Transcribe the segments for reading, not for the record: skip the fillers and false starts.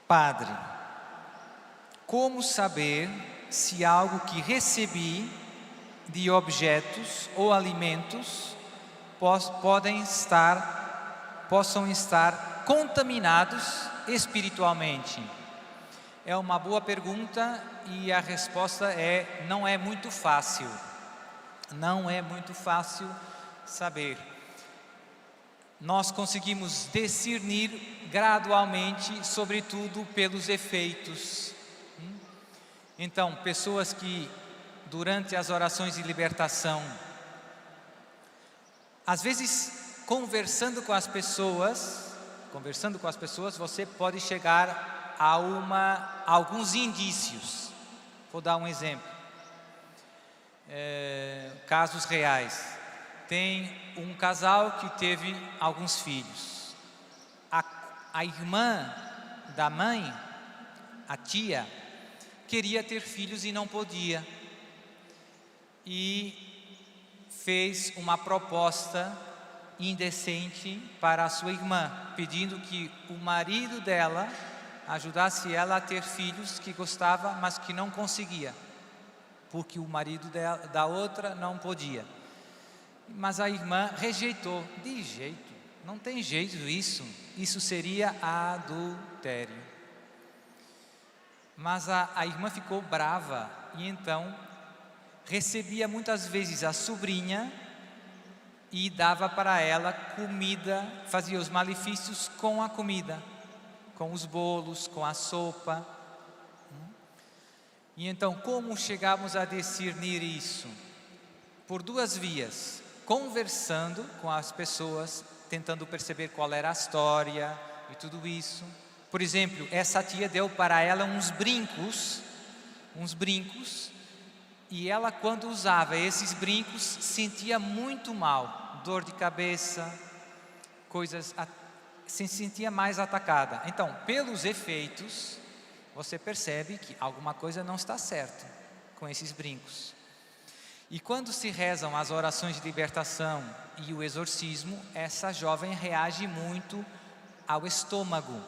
Padre, como saber se algo que recebi de objetos ou alimentos possam estar contaminados espiritualmente? É uma boa pergunta e a resposta é: não é muito fácil. Não é muito fácil saber. Nós conseguimos discernir gradualmente, sobretudo pelos efeitos. Então, pessoas que durante as orações de libertação, às vezes conversando com as pessoas, você pode chegar a alguns indícios. Vou dar um exemplo. Casos reais. Tem um casal que teve alguns filhos. A irmã da mãe, a tia, queria ter filhos e não podia. E fez uma proposta indecente para a sua irmã, pedindo que o marido dela ajudasse ela a ter filhos que gostava, mas que não conseguia, porque o marido da outra não podia. Mas a irmã rejeitou. De jeito, não tem jeito isso seria adultério. Mas a irmã ficou brava e então recebia muitas vezes a sobrinha e dava para ela comida, fazia os malefícios com a comida, com os bolos, com a sopa. E então, como chegamos a discernir isso? Por duas vias: conversando com as pessoas, tentando perceber qual era a história e tudo isso. Por exemplo, essa tia deu para ela uns brincos, e ela, quando usava esses brincos, sentia muito mal, dor de cabeça, se sentia mais atacada. Então, pelos efeitos, você percebe que alguma coisa não está certa com esses brincos. E quando se rezam as orações de libertação e o exorcismo, essa jovem reage muito ao estômago.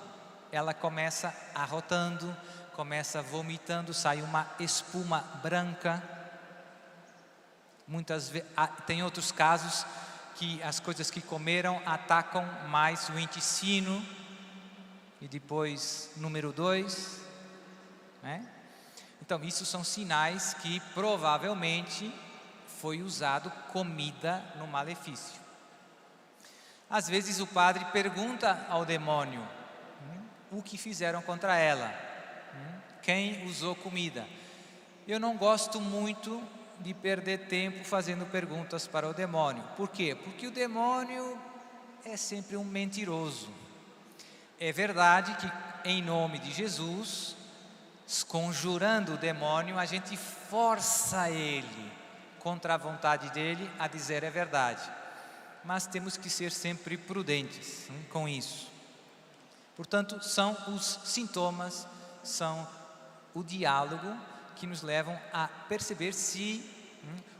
Ela começa arrotando, começa vomitando, sai uma espuma branca. Muitas vezes, tem outros casos que as coisas que comeram atacam mais o intestino. E depois, número 2, né? Então, isso são sinais que provavelmente foi usado comida no malefício. Às vezes o padre pergunta ao demônio o que fizeram contra ela, quem usou comida. Eu não gosto muito de perder tempo fazendo perguntas para o demônio. Por quê? Porque o demônio é sempre um mentiroso. É verdade que em nome de Jesus, conjurando o demônio, a gente força ele, contra a vontade dele, a dizer a verdade. Mas temos que ser sempre prudentes com isso. Portanto, são os sintomas, são o diálogo que nos levam a perceber se...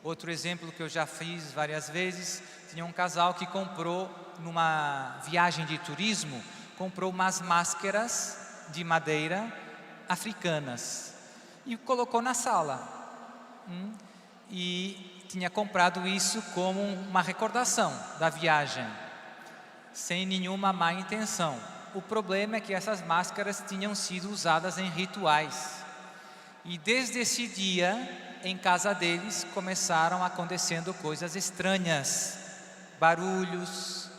Outro exemplo que eu já fiz várias vezes, tinha um casal que comprou, numa viagem de turismo, comprou umas máscaras de madeira africanas e colocou na sala. E tinha comprado isso como uma recordação da viagem, sem nenhuma má intenção. O problema é que essas máscaras tinham sido usadas em rituais. E desde esse dia, em casa deles, começaram acontecendo coisas estranhas, barulhos,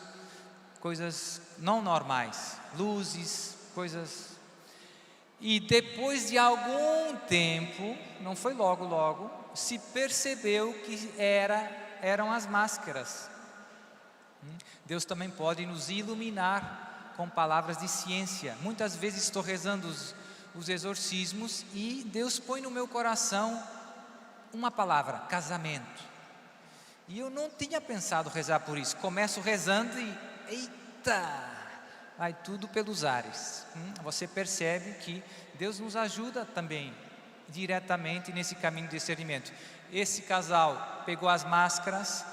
coisas não normais, luzes, coisas... E depois de algum tempo, não foi logo, se percebeu que eram as máscaras. Deus também pode nos iluminar com palavras de ciência. Muitas vezes estou rezando os exorcismos e Deus põe no meu coração uma palavra: casamento. E eu não tinha pensado rezar por isso. Começo rezando e eita, vai tudo pelos ares. Você percebe que Deus nos ajuda também diretamente nesse caminho de discernimento. Esse casal pegou as máscaras,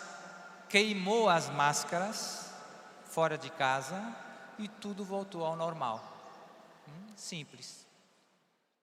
queimou as máscaras fora de casa e tudo voltou ao normal. simples.